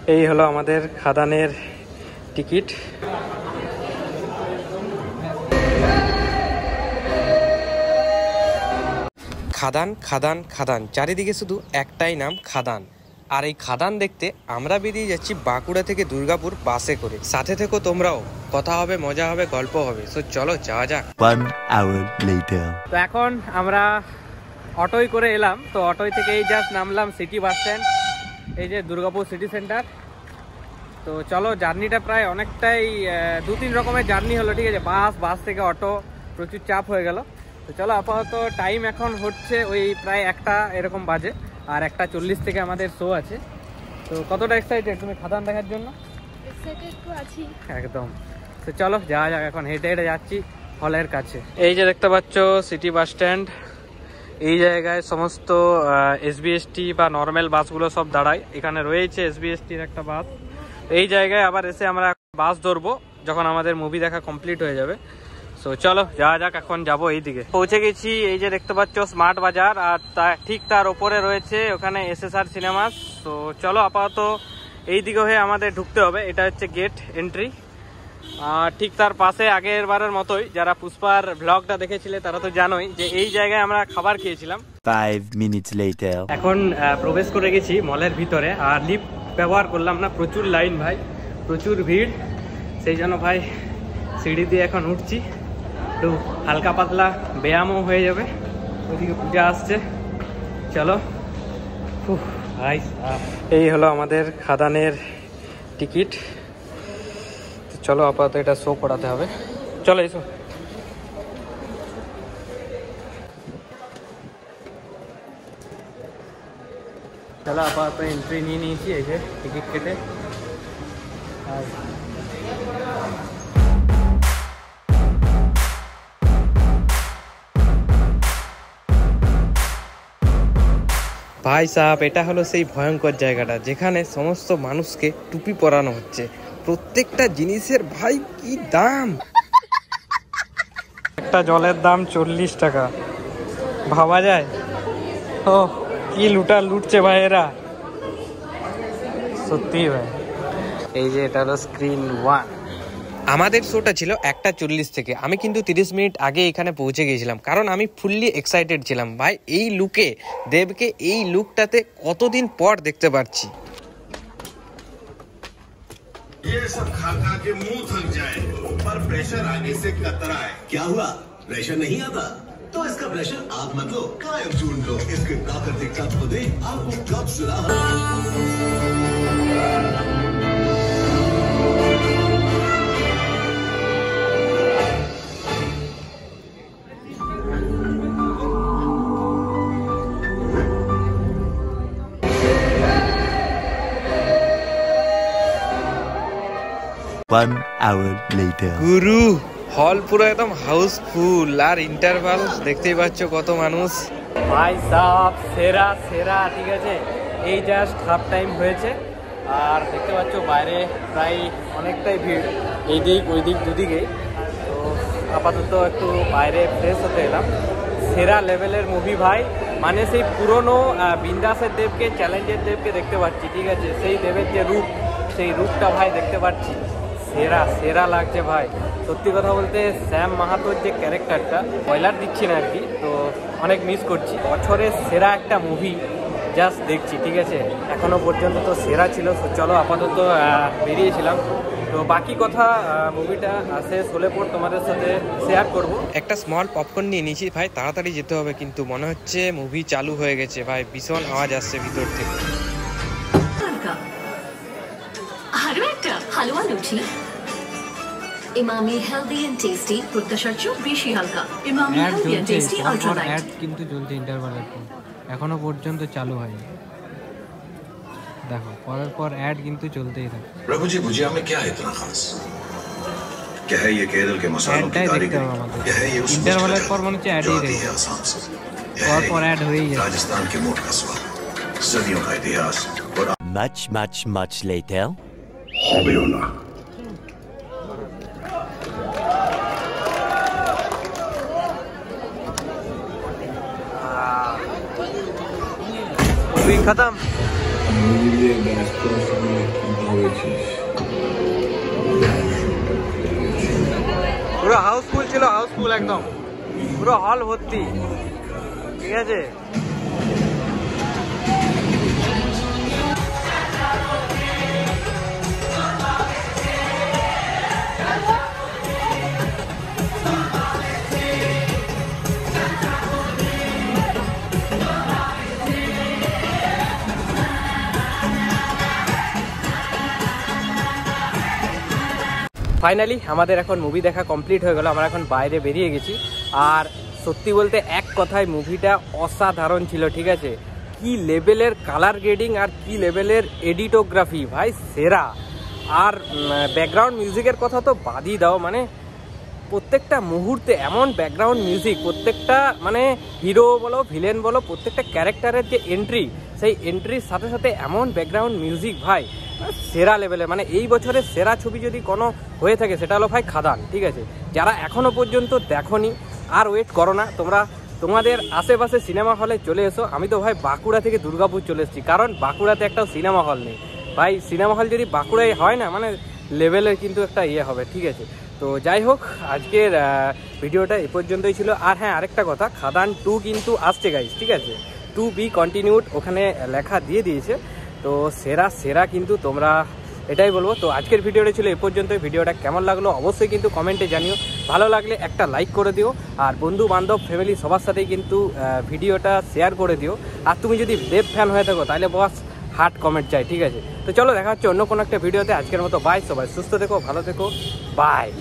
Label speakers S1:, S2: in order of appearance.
S1: এই হলো আমাদের খাদানের টিকিট। খাদান খাদান খাদান, চারিদিকে শুধু একটাই নাম খাদান। আর এই খাদান দেখতে আমরা বেরিয়ে যাচ্ছি বাঁকুড়া থেকে দুর্গাপুর বাসে করে। সাথে থেকো তোমরাও, কথা হবে, মজা হবে, গল্প হবে। তো চলো যাওয়া যাক।
S2: 1 hour later।
S1: তো এখন আমরা অটোয় করে এলাম। তো অটোয় থেকে এই জাস্ট নামলাম সিটি বাস স্ট্যান্ড, এই যে দুর্গাপুর সিটি সেন্টার। তো চলো, জার্নিটা প্রায় অনেকটাই 2-3 রকমের জার্নি হলো, ঠিক আছে। বাস থেকে অটো, প্রচুর চাপ হয়ে গেল। তো চলো, আপাতত টাইম এখন হচ্ছে ওই প্রায় 1টা এরকম বাজে, আর 1:40 থেকে আমাদের শো আছে। তো কতটা এক্সাইটেড তুমি খাদান দেখার জন্য?
S3: এক্সাইটেড তো আছি
S1: একদম। তো চলো যাওয়া যাক, এখন হেঁটে হেঁটে যাচ্ছি হলের কাছে। এই যে দেখতে পাচ্ছ সিটি বাস স্ট্যান্ড, এই জায়গায় সমস্ত এসবিএসটি বা নর্মাল বাসগুলো সব দাঁড়ায়। এখানে রয়েছে এসবিএসটির একটা বাস। এই জায়গায় আবার এসে আমরা বাস ধরবো যখন আমাদের মুভি দেখা কমপ্লিট হয়ে যাবে। সো চলো যাওয়া যাক, এখন যাবো এই দিকে। পৌঁছে গেছি, এই যে দেখতে পাচ্ছ স্মার্ট বাজার, আর ঠিক তার ওপরে রয়েছে ওখানে এসএসআর সিনেমাস। তো চলো আপাতত এই দিকে হয়ে আমাদের ঢুকতে হবে, এটা হচ্ছে গেট এন্ট্রি। আর ঠিক তার পাশে আগের বারের মতোই, যারা পুষ্পার ব্লগটা দেখেছিলে তারা তো জানোই যে এই জায়গায় আমরা খাবার খেয়েছিলাম।
S2: 5 minutes later।
S1: এখন প্রবেশ করে গেছি মলের ভিতরে, আর লিফট ব্যবহার করলাম না, প্রচুর লাইন ভাই, প্রচুর ভিড়। সেই জন্য ভাই সিঁড়ি দিয়ে এখন উঠছি, একটু হালকা পাতলা ব্যায়ামও হয়ে যাবে। ওইদিকে পূজা আসছে, চলো। ভাই এই হলো আমাদের খাদানের টিকিট। চলো আপাতত এটা শো করাতে হবে, চলো এসো। চলো আপাতত এন্ট্রি নিয়ে নিয়েছি, এই যে টিকিট কেটে। আর ভাই সাহেব, এটা হলো সেই ভয়ঙ্কর জায়গাটা যেখানে সমস্ত মানুষকে টুপি পরানো হচ্ছে। প্রত্যেকটা জিনিসের ভাই কি দাম! একটা জলের দাম 40 টাকা, ভাবা যায়? ও কি লুটছে ভাই এরা, সত্যি ভাই। এই যে এটা হলো স্ক্রিন 1। আমাদের শোটা ছিল 1:40 থেকে। আমি কিন্তু 30 মিনিট আগে এখানে পৌঁছে গিয়েছিলাম, কারণ আমি ফুললি এক্সাইটেড ছিলাম ভাই। এই লুকে দেবকে এই লুকটাতে কতদিন পর দেখতে পাচ্ছি।
S4: ये सब खा खा के मुंह थक जाए, पर प्रेशर आने से कतराए। क्या हुआ, प्रेशर नहीं आता? तो इसका प्रेशर आप मत लो, कायम चूर्ण लो। इसके प्राकृतिक तत्व दे आपको कब्ज राहत।
S2: 1 hour later।
S1: গুরু, হল পুরো একদম হাউসফুল, আর ইন্টারভাল দেখতেই পাচ্ছ কত মানুষ। ভাই সাহেব সেরা সেরা, ঠিক আছে। এই জাস্ট হাফ টাইম হয়েছে, আর দেখতে পাচ্ছ বাইরে প্রায় অনেকটাই ভিড়, এই দিক ওই দিক দুদিকেই। তো আপাতত একটু বাইরে ফ্রেশ হতে এলাম। সেরা লেভেলের মুভি ভাই, মানে সেই পুরনো বিন্দাসের দেবকে, চ্যালেঞ্জের দেবকে দেখতে পাচ্ছি, ঠিক আছে। সেই দেবের যে রূপ, সেই রূপটা ভাই দেখতে পাচ্ছি, সেরা সেরা লাগছে ভাই। সত্যি কথা বলতে শ্যাম মাহাতোর যে ক্যারেক্টারটা, স্পয়লার দিচ্ছি না আর কি, তো অনেক মিস করছি। বছরের সেরা একটা মুভি জাস্ট দেখছি, ঠিক আছে। এখনো পর্যন্ত তো সেরা ছিল। চলো আপাতত বেরিয়েছিলাম, তো বাকি কথা মুভিটা শেষ হলে পর তোমাদের সাথে শেয়ার করব। একটা স্মল পপকর্ন নিয়ে নিয়েছি ভাই, তাড়াতাড়ি যেতে হবে, কিন্তু মনে হচ্ছে মুভি চালু হয়ে গেছে ভাই, ভীষণ আওয়াজ আসছে ভিতর থেকে।
S5: আরো একটা হালুয়া লুচি, ইমামি হেলদি এন্ড টেস্টি, প্রত্যাশার চেয়ে বেশি হালকা। Emami healthy and tasty ultra light.
S1: Ad কিন্তু চলছে ইন্টারভালের পর, এখনো পর্যন্ত চালু হয়নি। দেখো পরের পর অ্যাড কিন্তু চলতেই থাকে।
S4: प्रभु जी भुजिया में क्या है इतना खास? क्या है ये केरल के मसालों की कारीगरी? क्या है ये उस
S1: इंटरवल पर मन चाहिए ऐड ही रही है, और पर ऐड हुई है।
S4: राजस्थान के मोट का स्वाद, सदियों का इतिहास, और
S2: much later।
S4: हॉबी होना।
S1: मूवी खत्म, পুরো হাউসফুল ছিল, হাউসফুল একদম, পুরো হল ভর্তি, ঠিক আছে। ফাইনালি আমাদের এখন মুভি দেখা কমপ্লিট হয়ে গেল, আমরা এখন বাইরে বেরিয়ে গেছি। আর সত্যি বলতে এক কথায় মুভিটা অসাধারণ ছিল, ঠিক আছে। কি লেভেলের কালার গ্রেডিং আর কি লেভেলের এডিটোগ্রাফি, ভাই সেরা। আর ব্যাকগ্রাউন্ড মিউজিকের কথা তো বাদই দাও, মানে প্রত্যেকটা মুহূর্তে এমন ব্যাকগ্রাউন্ড মিউজিক, প্রত্যেকটা মানে হিরো বলো ভিলেন বলো প্রত্যেকটা ক্যারেক্টারের যে এন্ট্রি, সেই এন্ট্রির সাথে সাথে এমন ব্যাকগ্রাউন্ড মিউজিক, ভাই সেরা লেভেলে। মানে এই বছরের সেরা ছবি যদি কোনো হয়ে থাকে সেটা হলো ভাই খাদান, ঠিক আছে। যারা এখনো পর্যন্ত দেখোনি আর ওয়েট করো না, তোমরা তোমাদের আশেপাশে সিনেমা হলে চলে এসো। আমি তো ভাই বাঁকুড়া থেকে দুর্গাপুর চলে এসেছি, কারণ বাঁকুড়াতে একটাও সিনেমা হল নেই ভাই। সিনেমা হল যদি বাঁকুড়ায় হয় না, মানে লেভেলের কিন্তু একটা ইয়ে হবে, ঠিক আছে। তো যাই হোক, আজকের ভিডিওটা এ পর্যন্তই ছিল। আর হ্যাঁ, আরেকটা কথা, খাদান 2 কিন্তু আসছে গাইস, ঠিক আছে। 2 বি কন্টিনিউড ওখানে লেখা দিয়ে দিয়েছে। তো সেরা সেরা কিন্তু তোমরা এটাই বলবো। তো আজকের ভিডিওটা ছিল এ পর্যন্ত। ভিডিওটা কেমন লাগলো অবশ্যই কিন্তু কমেন্টে জানিও। ভালো লাগলে একটা লাইক করে দিও, আর বন্ধু বান্ধব ফ্যামিলি সবার সাথেই কিন্তু ভিডিওটা শেয়ার করে দিও। আর তুমি যদি দেব ফ্যান হয়ে থাকো তাহলে বস হার্ট কমেন্ট চাই, ঠিক আছে। তো চলো দেখা হচ্ছে অন্য কোনো একটা ভিডিওতে। আজকের মতো বাই, সবাই সুস্থ থেকো, ভালো থেকো, বাই।